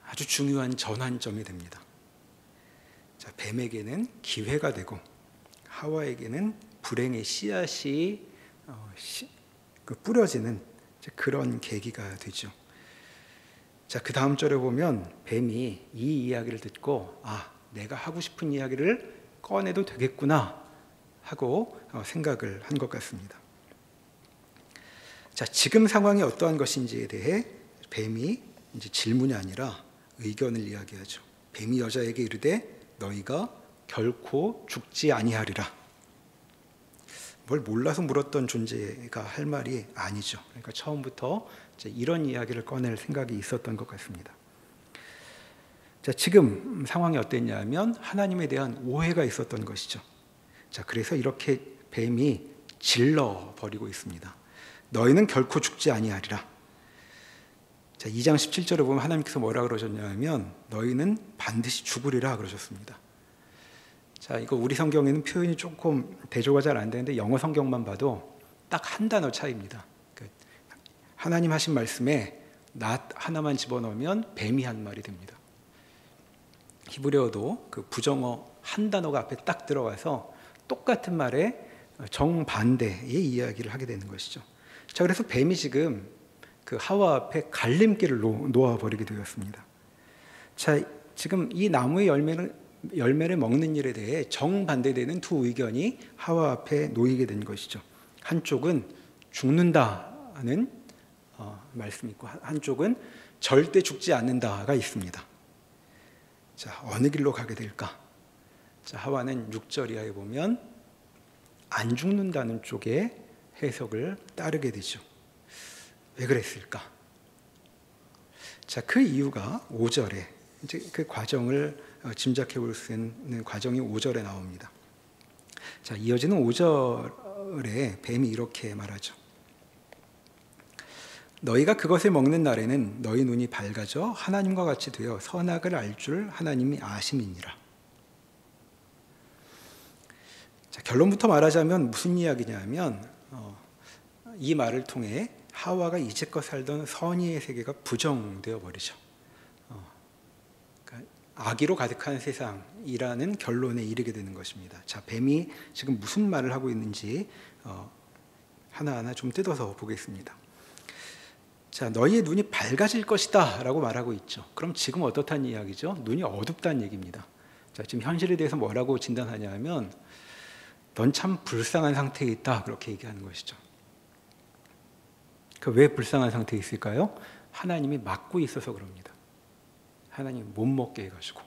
아주 중요한 전환점이 됩니다. 자, 뱀에게는 기회가 되고 하와에게는 불행의 씨앗이 뿌려지는 그런 계기가 되죠. 자, 그 다음 절에 보면 뱀이 이 이야기를 듣고 내가 하고 싶은 이야기를 꺼내도 되겠구나 하고 생각을 한 것 같습니다. 자, 지금 상황이 어떠한 것인지에 대해 뱀이 이제 질문이 아니라 의견을 이야기하죠. 뱀이 여자에게 이르되 너희가 결코 죽지 아니하리라. 뭘 몰라서 물었던 존재가 할 말이 아니죠. 그러니까 처음부터 이제 이런 이야기를 꺼낼 생각이 있었던 것 같습니다. 자, 지금 상황이 어땠냐면 하나님에 대한 오해가 있었던 것이죠. 자, 그래서 이렇게 뱀이 질러 버리고 있습니다. 너희는 결코 죽지 아니하리라. 자, 2장 17절에 보면 하나님께서 뭐라 그러셨냐면 너희는 반드시 죽으리라 그러셨습니다. 자, 이거 우리 성경에는 표현이 조금 대조가 잘 안 되는데 영어 성경만 봐도 딱 한 단어 차이입니다. 하나님 하신 말씀에 낫 하나만 집어넣으면 뱀이 한 말이 됩니다. 히브리어도 그 부정어 한 단어가 앞에 딱 들어가서 똑같은 말에 정반대의 이야기를 하게 되는 것이죠. 자, 그래서 뱀이 지금 그 하와 앞에 갈림길을 놓아버리게 되었습니다. 자, 지금 이 나무의 열매를 먹는 일에 대해 정반대되는 두 의견이 하와 앞에 놓이게 된 것이죠. 한쪽은 죽는다는 말씀이 있고 한쪽은 절대 죽지 않는다가 있습니다. 자, 어느 길로 가게 될까? 자, 하와는 6절 이하에 보면 안 죽는다는 쪽의 해석을 따르게 되죠. 왜 그랬을까? 자, 그 이유가 5절에 이제 그 과정을 짐작해 볼 수 있는 과정이 5절에 나옵니다. 자, 이어지는 5절에 뱀이 이렇게 말하죠. 너희가 그것을 먹는 날에는 너희 눈이 밝아져 하나님과 같이 되어 선악을 알 줄 하나님이 아심이니라. 자, 결론부터 말하자면 무슨 이야기냐면 이 말을 통해 하와가 이제껏 살던 선의의 세계가 부정되어 버리죠. 그러니까 악의로 가득한 세상이라는 결론에 이르게 되는 것입니다. 자, 뱀이 지금 무슨 말을 하고 있는지 하나하나 좀 뜯어서 보겠습니다. 자, 너희의 눈이 밝아질 것이다 라고 말하고 있죠. 그럼 지금 어떻다는 이야기죠? 눈이 어둡다는 얘기입니다. 자, 지금 현실에 대해서 뭐라고 진단하냐 하면 넌 참 불쌍한 상태에 있다 그렇게 얘기하는 것이죠. 왜 불쌍한 상태에 있을까요? 하나님이 막고 있어서 그럽니다. 하나님이 못 먹게 해가지고.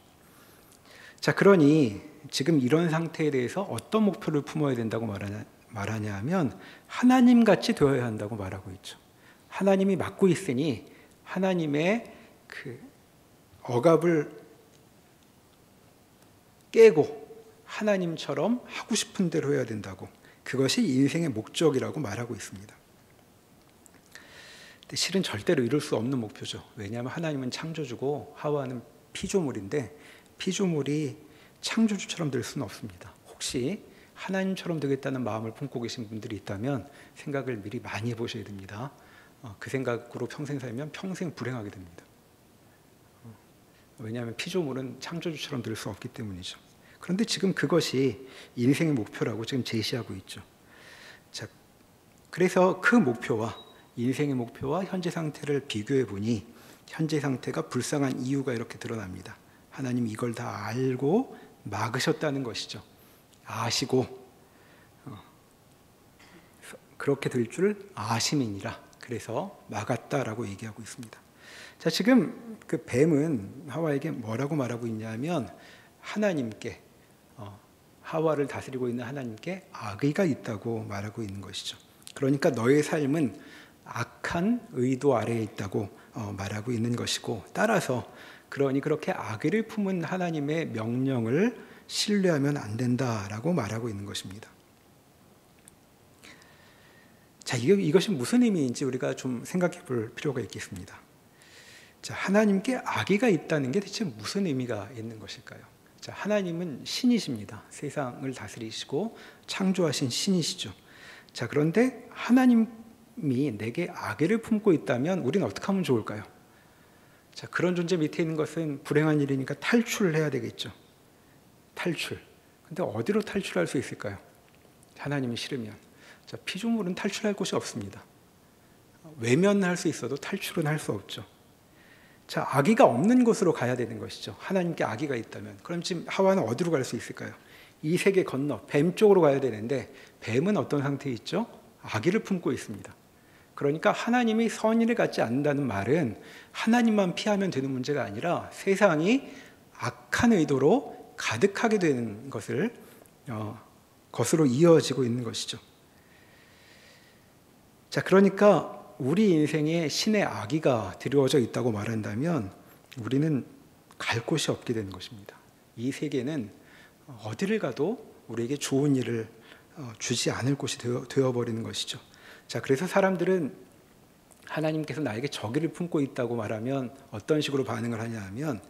자, 그러니 지금 이런 상태에 대해서 어떤 목표를 품어야 된다고 말하냐 하면 하나님같이 되어야 한다고 말하고 있죠. 하나님이 막고 있으니 하나님의 그 억압을 깨고 하나님처럼 하고 싶은 대로 해야 된다고, 그것이 인생의 목적이라고 말하고 있습니다. 근데 실은 절대로 이룰 수 없는 목표죠. 왜냐하면 하나님은 창조주고 하와는 피조물인데 피조물이 창조주처럼 될 수는 없습니다. 혹시 하나님처럼 되겠다는 마음을 품고 계신 분들이 있다면 생각을 미리 많이 해보셔야 됩니다. 그 생각으로 평생 살면 평생 불행하게 됩니다. 왜냐하면 피조물은 창조주처럼 될 수 없기 때문이죠. 그런데 지금 그것이 인생의 목표라고 지금 제시하고 있죠. 자, 그래서 그 목표와 인생의 목표와 현재 상태를 비교해 보니 현재 상태가 불쌍한 이유가 이렇게 드러납니다. 하나님이 이걸 다 알고 막으셨다는 것이죠. 아시고 그렇게 될 줄 아심이니라. 그래서 막았다라고 얘기하고 있습니다. 자, 지금 그 뱀은 하와에게 뭐라고 말하고 있냐면 하나님께 하와를 다스리고 있는 하나님께 악의가 있다고 말하고 있는 것이죠. 그러니까 너의 삶은 악한 의도 아래에 있다고 말하고 있는 것이고, 따라서 그러니 그렇게 악의를 품은 하나님의 명령을 신뢰하면 안 된다라고 말하고 있는 것입니다. 자, 이것이 무슨 의미인지 우리가 좀 생각해 볼 필요가 있겠습니다. 자, 하나님께 악의가 있다는 게 대체 무슨 의미가 있는 것일까요? 자, 하나님은 신이십니다. 세상을 다스리시고 창조하신 신이시죠. 자, 그런데 하나님이 내게 악의를 품고 있다면 우리는 어떻게 하면 좋을까요? 자, 그런 존재 밑에 있는 것은 불행한 일이니까 탈출을 해야 되겠죠. 탈출. 근데 어디로 탈출할 수 있을까요? 하나님이 싫으면. 자, 피조물은 탈출할 곳이 없습니다. 외면할 수 있어도 탈출은 할 수 없죠. 자, 악의가 없는 곳으로 가야 되는 것이죠. 하나님께 악의가 있다면. 그럼 지금 하와는 어디로 갈 수 있을까요? 이 세계 건너 뱀 쪽으로 가야 되는데 뱀은 어떤 상태에 있죠? 악의를 품고 있습니다. 그러니까 하나님이 선의를 갖지 않는다는 말은 하나님만 피하면 되는 문제가 아니라 세상이 악한 의도로 가득하게 되는 것으로 이어지고 있는 것이죠. 자, 그러니까 우리 인생에 신의 악의가 드리워져 있다고 말한다면 우리는 갈 곳이 없게 되는 것입니다. 이 세계는 어디를 가도 우리에게 좋은 일을 주지 않을 곳이 되어버리는 것이죠. 자, 그래서 사람들은 하나님께서 나에게 적의를 품고 있다고 말하면 어떤 식으로 반응을 하냐 하면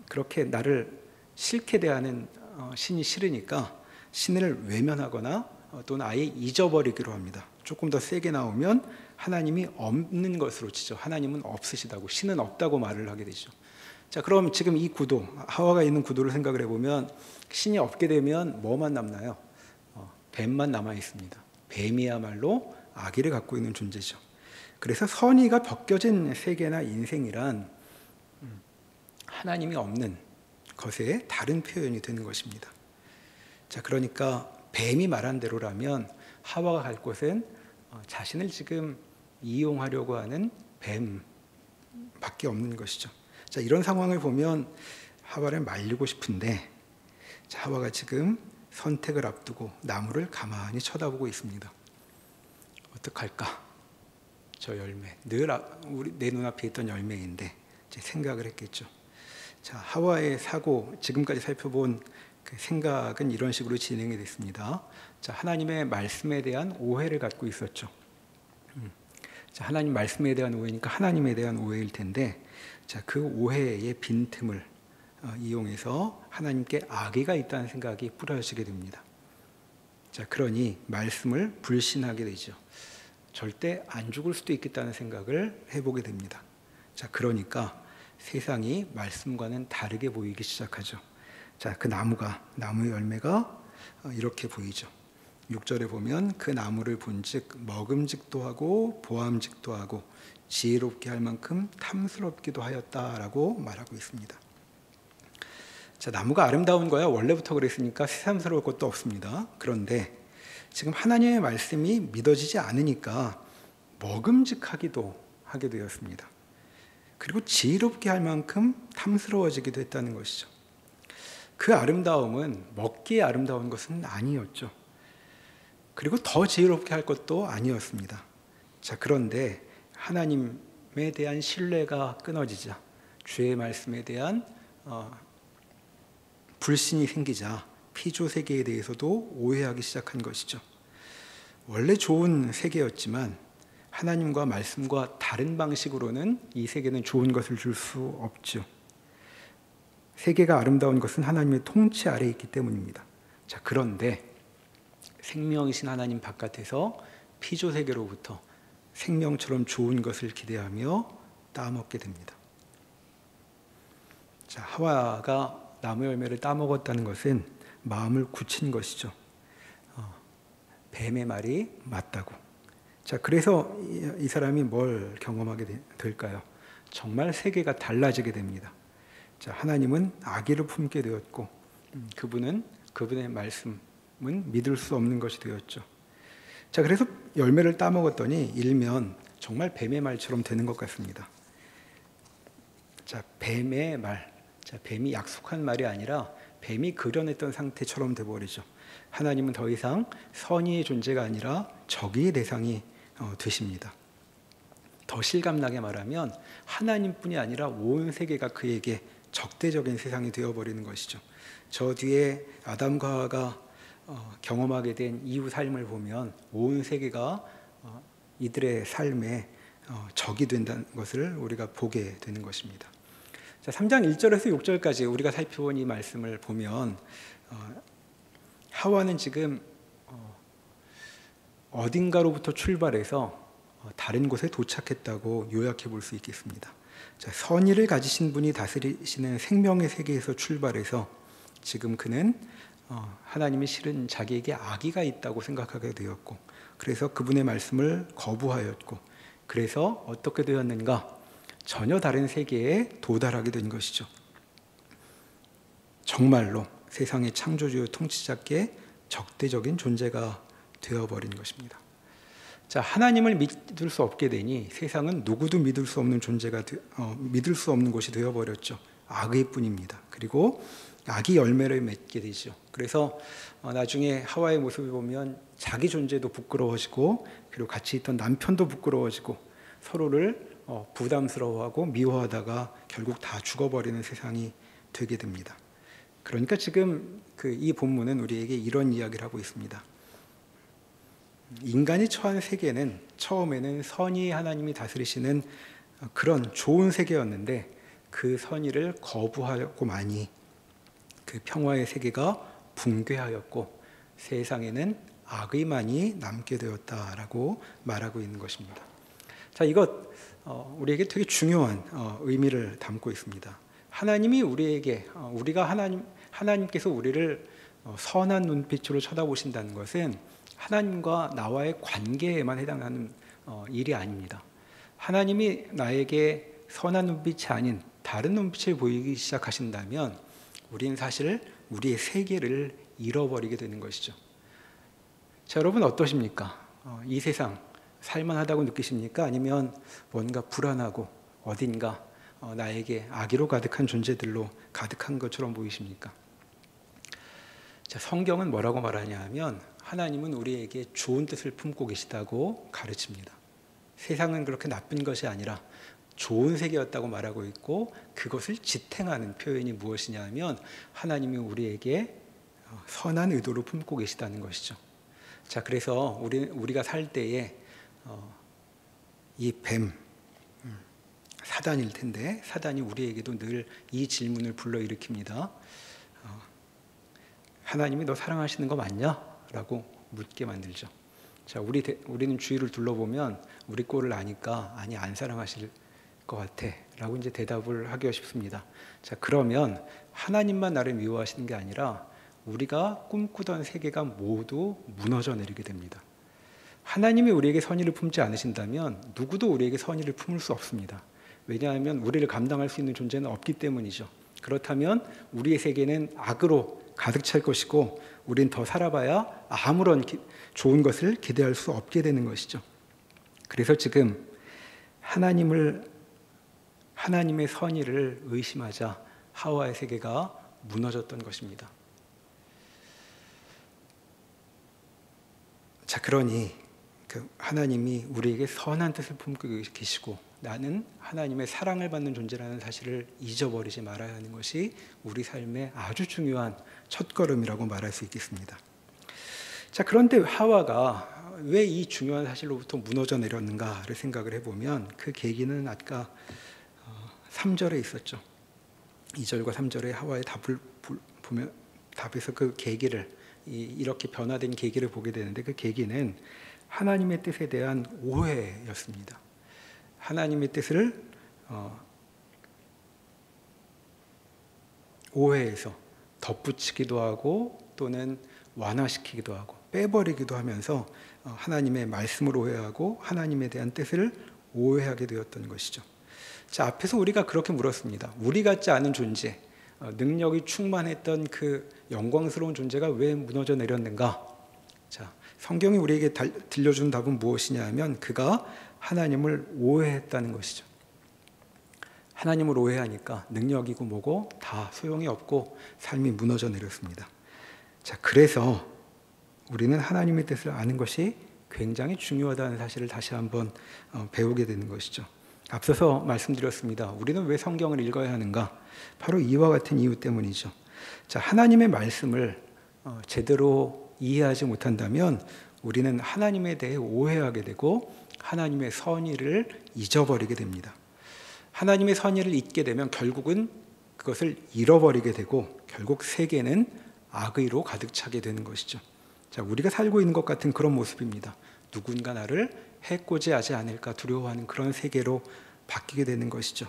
그렇게 나를 싫게 대하는 신이 싫으니까 신을 외면하거나 또는 아예 잊어버리기로 합니다. 조금 더 세게 나오면 하나님이 없는 것으로 치죠. 하나님은 없으시다고, 신은 없다고 말을 하게 되죠. 자, 그럼 지금 이 구도, 하와가 있는 구도를 생각을 해보면 신이 없게 되면 뭐만 남나요? 뱀만 남아 있습니다. 뱀이야말로 악의를 갖고 있는 존재죠. 그래서 선의가 벗겨진 세계나 인생이란 하나님이 없는 것의 다른 표현이 되는 것입니다. 자, 그러니까 뱀이 말한 대로라면 하와가 갈 곳은 자신을 지금 이용하려고 하는 뱀밖에 없는 것이죠. 자, 이런 상황을 보면 하와를 말리고 싶은데, 자, 하와가 지금 선택을 앞두고 나무를 가만히 쳐다보고 있습니다. 어떡할까? 저 열매, 늘 내 눈앞에 있던 열매인데 이제 생각을 했겠죠. 자, 하와의 사고, 지금까지 살펴본 그 생각은 이런 식으로 진행이 됐습니다. 자, 하나님의 말씀에 대한 오해를 갖고 있었죠. 자, 하나님 말씀에 대한 오해니까 하나님에 대한 오해일 텐데, 자, 그 오해의 빈틈을 이용해서 하나님께 악의가 있다는 생각이 뿌려지게 됩니다. 자, 그러니 말씀을 불신하게 되죠. 절대 안 죽을 수도 있겠다는 생각을 해보게 됩니다. 자, 그러니까 세상이 말씀과는 다르게 보이기 시작하죠. 자, 그 나무의 열매가 이렇게 보이죠. 6절에 보면 그 나무를 본즉 먹음직도 하고 보암직도 하고 지혜롭게 할 만큼 탐스럽기도 하였다라고 말하고 있습니다. 자, 나무가 아름다운 거야 원래부터 그랬으니까 새삼스러울 것도 없습니다. 그런데 지금 하나님의 말씀이 믿어지지 않으니까 먹음직하기도 하게 되었습니다. 그리고 지혜롭게 할 만큼 탐스러워지기도 했다는 것이죠. 그 아름다움은 먹기에 아름다운 것은 아니었죠. 그리고 더 지혜롭게 할 것도 아니었습니다. 자, 그런데 하나님에 대한 신뢰가 끊어지자, 주의 말씀에 대한 불신이 생기자 피조 세계에 대해서도 오해하기 시작한 것이죠. 원래 좋은 세계였지만 하나님과 말씀과 다른 방식으로는 이 세계는 좋은 것을 줄 수 없죠. 세계가 아름다운 것은 하나님의 통치 아래에 있기 때문입니다. 자, 그런데 생명이신 하나님 바깥에서 피조 세계로부터 생명처럼 좋은 것을 기대하며 따먹게 됩니다. 자, 하와가 나무 열매를 따먹었다는 것은 마음을 굳힌 것이죠. 뱀의 말이 맞다고. 자, 그래서 이 사람이 뭘 경험하게 될까요? 정말 세계가 달라지게 됩니다. 자, 하나님은 아기를 품게 되었고 그분의 말씀은 믿을 수 없는 것이 되었죠. 자, 그래서 열매를 따먹었더니 일면 정말 뱀의 말처럼 되는 것 같습니다. 자, 뱀의 말. 자, 뱀이 약속한 말이 아니라 뱀이 그려냈던 상태처럼 되어버리죠. 하나님은 더 이상 선의의 존재가 아니라 적의의 대상이 되십니다. 더 실감나게 말하면 하나님뿐이 아니라 온 세계가 그에게 적대적인 세상이 되어버리는 것이죠. 저 뒤에 아담과 하와가 경험하게 된 이후 삶을 보면 온 세계가 이들의 삶에 적이 된다는 것을 우리가 보게 되는 것입니다. 자, 3장 1절에서 6절까지 우리가 살펴본 이 말씀을 보면 하와는 지금 어딘가로부터 출발해서 다른 곳에 도착했다고 요약해 볼 수 있겠습니다. 자, 선의를 가지신 분이 다스리시는 생명의 세계에서 출발해서 지금 그는 하나님이 실은 자기에게 아기가 있다고 생각하게 되었고, 그래서 그분의 말씀을 거부하였고, 그래서 어떻게 되었는가? 전혀 다른 세계에 도달하게 된 것이죠. 정말로 세상의 창조주요 통치자께 적대적인 존재가 되어버린 것입니다. 자, 하나님을 믿을 수 없게 되니 세상은 누구도 믿을 수 없는 존재가 믿을 수 없는 곳이 되어버렸죠. 악의 뿐입니다. 그리고 악이 열매를 맺게 되죠. 그래서 나중에 하와의 모습을 보면 자기 존재도 부끄러워지고, 그리고 같이 있던 남편도 부끄러워지고, 서로를 부담스러워하고 미워하다가 결국 다 죽어버리는 세상이 되게 됩니다. 그러니까 지금 이 본문은 우리에게 이런 이야기를 하고 있습니다. 인간이 처한 세계는 처음에는 선의 하나님이 다스리시는 그런 좋은 세계였는데, 그 선의를 거부하고 많이 그 평화의 세계가 붕괴하였고, 세상에는 악의만이 남게 되었다라고 말하고 있는 것입니다. 자, 이것 우리에게 되게 중요한 의미를 담고 있습니다. 하나님이 우리에게 하나님께서 우리를 선한 눈빛으로 쳐다보신다는 것은 하나님과 나와의 관계에만 해당하는 일이 아닙니다. 하나님이 나에게 선한 눈빛이 아닌 다른 눈빛을 보이기 시작하신다면 우리는 사실 우리의 세계를 잃어버리게 되는 것이죠. 자, 여러분 어떠십니까? 이 세상 살만하다고 느끼십니까? 아니면 뭔가 불안하고 어딘가 나에게 악의로 가득한 존재들로 가득한 것처럼 보이십니까? 자, 성경은 뭐라고 말하냐 하면 하나님은 우리에게 좋은 뜻을 품고 계시다고 가르칩니다. 세상은 그렇게 나쁜 것이 아니라 좋은 세계였다고 말하고 있고, 그것을 지탱하는 표현이 무엇이냐 하면 하나님이 우리에게 선한 의도를 품고 계시다는 것이죠. 자, 그래서 우리가 살 때에 이 뱀, 사단일 텐데 사단이 우리에게도 늘 이 질문을 불러일으킵니다. 하나님이 너 사랑하시는 거 맞냐? 라고 묻게 만들죠. 자, 우리는 주위를 둘러보면 우리 꼴을 아니까 아니 안 사랑하실 것 같아 라고 이제 대답을 하기가 쉽습니다. 자, 그러면 하나님만 나를 미워하시는 게 아니라 우리가 꿈꾸던 세계가 모두 무너져 내리게 됩니다. 하나님이 우리에게 선의를 품지 않으신다면 누구도 우리에게 선의를 품을 수 없습니다. 왜냐하면 우리를 감당할 수 있는 존재는 없기 때문이죠. 그렇다면 우리의 세계는 악으로 가득 찰 것이고, 우린 더 살아봐야 아무런 좋은 것을 기대할 수 없게 되는 것이죠. 그래서 지금 하나님의 선의를 의심하자 하와의 세계가 무너졌던 것입니다. 자, 그러니 하나님이 우리에게 선한 뜻을 품고 계시고 나는 하나님의 사랑을 받는 존재라는 사실을 잊어버리지 말아야 하는 것이 우리 삶의 아주 중요한 첫걸음이라고 말할 수 있겠습니다. 자, 그런데 하와가 왜 이 중요한 사실로부터 무너져 내렸는가를 생각을 해보면 그 계기는 아까 3절에 있었죠. 2절과 3절에 하와의 답을 보면 답에서 그 계기를 이렇게 변화된 계기를 보게 되는데 그 계기는 하나님의 뜻에 대한 오해였습니다. 하나님의 뜻을 오해해서 덧붙이기도 하고 또는 완화시키기도 하고 빼버리기도 하면서 하나님의 말씀을 오해하고 하나님에 대한 뜻을 오해하게 되었던 것이죠. 자, 앞에서 우리가 그렇게 물었습니다. 우리 같지 않은 존재, 능력이 충만했던 그 영광스러운 존재가 왜 무너져 내렸는가? 자, 성경이 우리에게 들려준 답은 무엇이냐 하면 그가 하나님을 오해했다는 것이죠. 하나님을 오해하니까 능력이고 뭐고 다 소용이 없고 삶이 무너져 내렸습니다. 자, 그래서 우리는 하나님의 뜻을 아는 것이 굉장히 중요하다는 사실을 다시 한번 배우게 되는 것이죠. 앞서서 말씀드렸습니다. 우리는 왜 성경을 읽어야 하는가? 바로 이와 같은 이유 때문이죠. 자, 하나님의 말씀을 제대로 이해하지 못한다면 우리는 하나님에 대해 오해하게 되고 하나님의 선의를 잊어버리게 됩니다. 하나님의 선의를 잊게 되면 결국은 그것을 잃어버리게 되고 결국 세계는 악의로 가득 차게 되는 것이죠. 자, 우리가 살고 있는 것 같은 그런 모습입니다. 누군가 나를 해코지하지 않을까 두려워하는 그런 세계로 바뀌게 되는 것이죠.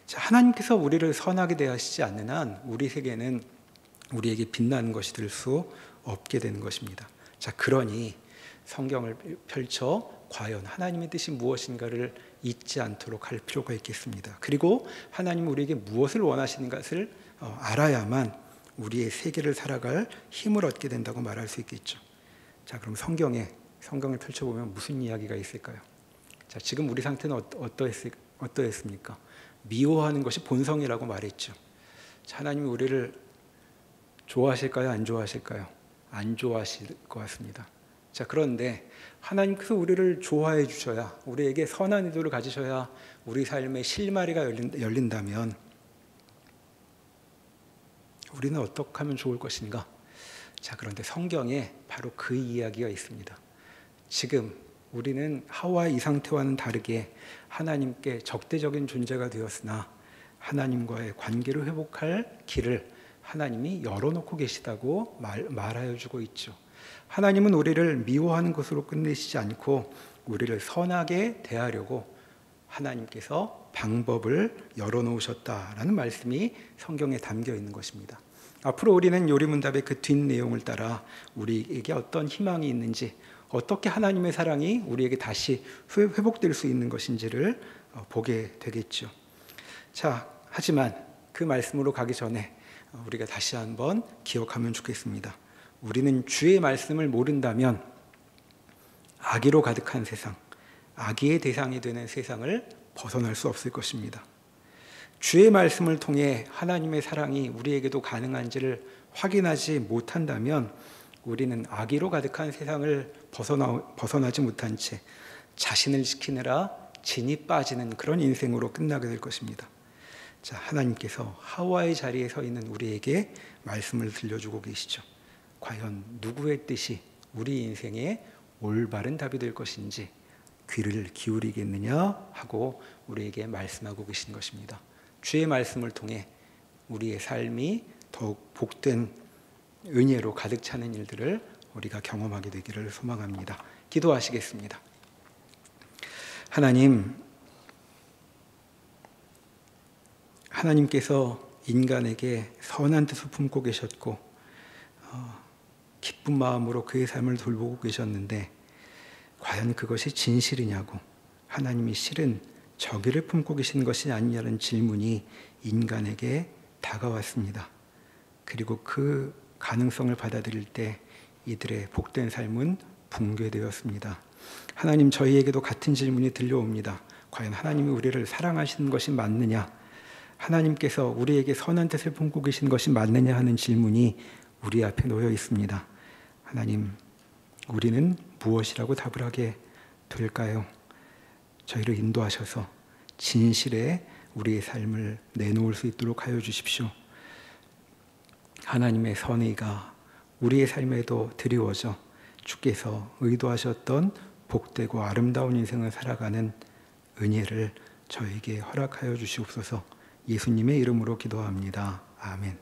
자, 하나님께서 우리를 선하게 대하시지 않는 한 우리 세계는 우리에게 빛나는 것이 될 수 없게 되는 것입니다. 자, 그러니 성경을 펼쳐 과연 하나님의 뜻이 무엇인가를 잊지 않도록 할 필요가 있겠습니다. 그리고 하나님은 우리에게 무엇을 원하시는 것을 알아야만 우리의 세계를 살아갈 힘을 얻게 된다고 말할 수 있겠죠. 자, 그럼 성경을 펼쳐보면 무슨 이야기가 있을까요? 자, 지금 우리 상태는 어떠했습니까? 미워하는 것이 본성이라고 말했죠. 자, 하나님이 우리를 좋아하실까요? 안 좋아하실까요? 안 좋아하실 것 같습니다. 자, 그런데 하나님께서 우리를 좋아해 주셔야, 우리에게 선한 의도를 가지셔야 우리 삶의 실마리가 열린다면 우리는 어떻게 하면 좋을 것인가? 자, 그런데 성경에 바로 그 이야기가 있습니다. 지금 우리는 하와의 이 상태와는 다르게 하나님께 적대적인 존재가 되었으나 하나님과의 관계를 회복할 길을 하나님이 열어놓고 계시다고 말하여 주고 있죠. 하나님은 우리를 미워하는 것으로 끝내시지 않고 우리를 선하게 대하려고 하나님께서 방법을 열어놓으셨다라는 말씀이 성경에 담겨 있는 것입니다. 앞으로 우리는 요리문답의 그 뒷내용을 따라 우리에게 어떤 희망이 있는지, 어떻게 하나님의 사랑이 우리에게 다시 회복될 수 있는 것인지를 보게 되겠죠. 자, 하지만 그 말씀으로 가기 전에 우리가 다시 한번 기억하면 좋겠습니다. 우리는 주의 말씀을 모른다면 악의로 가득한 세상, 악의의 대상이 되는 세상을 벗어날 수 없을 것입니다. 주의 말씀을 통해 하나님의 사랑이 우리에게도 가능한지를 확인하지 못한다면 우리는 악의로 가득한 세상을 벗어나지 못한 채 자신을 지키느라 진이 빠지는 그런 인생으로 끝나게 될 것입니다. 자, 하나님께서 하와의 자리에 서 있는 우리에게 말씀을 들려주고 계시죠. 과연 누구의 뜻이 우리 인생의 올바른 답이 될 것인지 귀를 기울이겠느냐 하고 우리에게 말씀하고 계신 것입니다. 주의 말씀을 통해 우리의 삶이 더욱 복된 은혜로 가득 차는 일들을 우리가 경험하게 되기를 소망합니다. 기도하시겠습니다. 하나님께서 인간에게 선한 뜻을 품고 계셨고 기쁜 마음으로 그의 삶을 돌보고 계셨는데 과연 그것이 진실이냐고, 하나님이 실은 저기를 품고 계신 것이 아니냐는 질문이 인간에게 다가왔습니다. 그리고 그 가능성을 받아들일 때 이들의 복된 삶은 붕괴되었습니다. 하나님, 저희에게도 같은 질문이 들려옵니다. 과연 하나님이 우리를 사랑하시는 것이 맞느냐? 하나님께서 우리에게 선한 뜻을 품고 계신 것이 맞느냐 하는 질문이 우리 앞에 놓여 있습니다. 하나님, 우리는 무엇이라고 답을 하게 될까요? 저희를 인도하셔서 진실에 우리의 삶을 내놓을 수 있도록 하여 주십시오. 하나님의 선의가 우리의 삶에도 드리워져 주께서 의도하셨던 복되고 아름다운 인생을 살아가는 은혜를 저에게 허락하여 주시옵소서. 예수님의 이름으로 기도합니다. 아멘.